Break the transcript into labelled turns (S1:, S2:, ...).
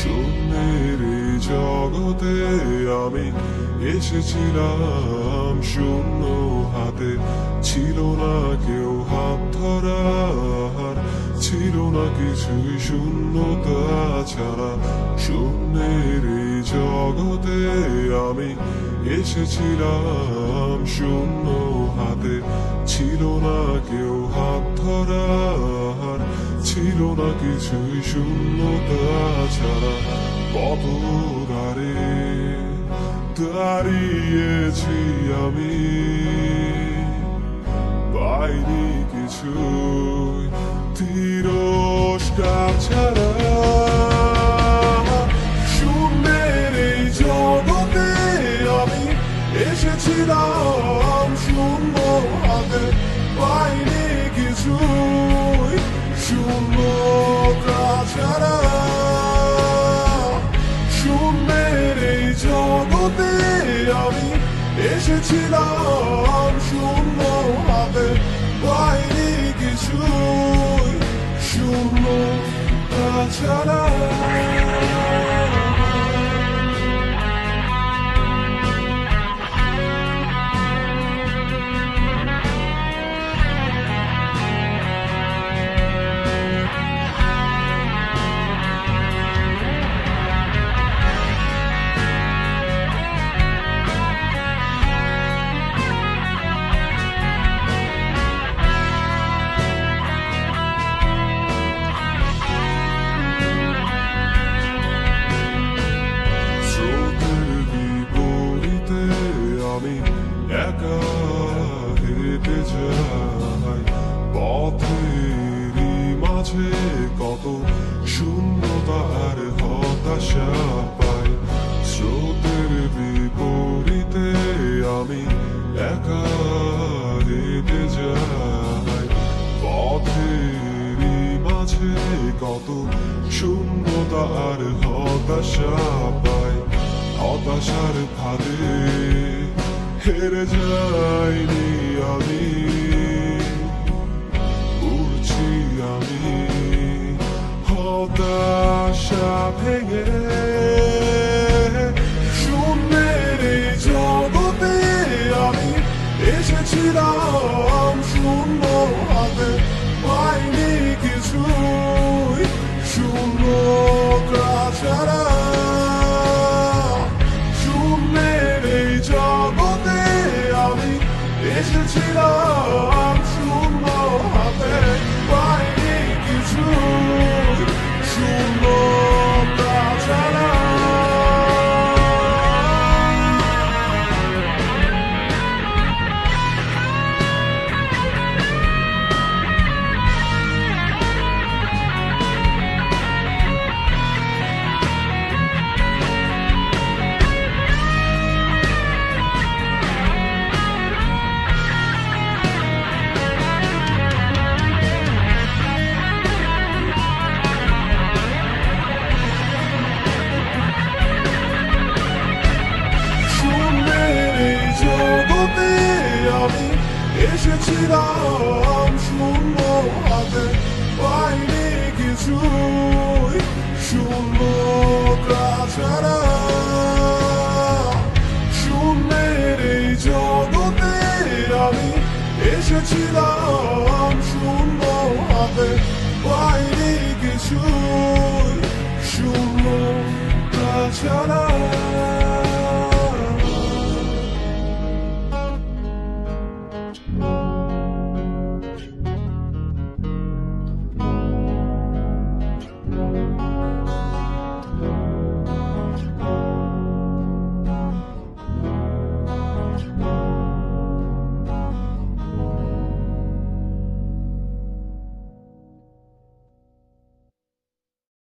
S1: শূন্যের এই জগতে আমি এসেছিলাম শূন্য হাতে, ছিল না কেউ হাত ধরার, ছিল না কিছুই শূন্যতা ছাড়া। শূন্যের এই জগতে আমি এসেছিলাম শূন্য হাতে, ছিল না কেউ হাত ধরার, ছিল না কিছুই শূন্যতা ছাড়া। কত দ্বারে দাঁড়িয়েছি আমি, পাইনি কিছুই তিরস্কার ছাড়া। শূন্যের এই জগতে আমি এসেছিলাম শূন্য হাতে, পাইনি কিছুই শূন্যতা ছাড়া। শূন্যের এই জগতে আমি এসেছিলাম শূন্য হাতে, পাইনি কিছুই শূন্যতা ছাড়া। আমি একা হেঁটে যাই, পথেরই মাঝে কত শূন্যতা আর হতাশা পাই। স্রোতের বিপরীতে আমি একা হেঁটে যাই, পথেরই মাঝে কত শূন্যতা আর হতাশা পাই। হতাশার ফাঁদে হেরে যাইনি আমি, উড়ছি আমি হতাশা ভেঙে। শূন্যের এই জগতে আমি এসেছিলাম শূন্য হাতে, পাইনি কিছুই শূন্যতা ছাড়া। এসেছিলাম শূন্য হাতে, পাইনি কিছুই শূন্যতা ছাড়া। আমি এসেছিলাম শূন্য হাতে, পাইনি কিছুই শূন্যতা ছাড়া। শূন্যের এই জগতে আমি এসেছিলাম শূন্য হাতে, পাইনি কিছুই শূন্যতা ছাড়া।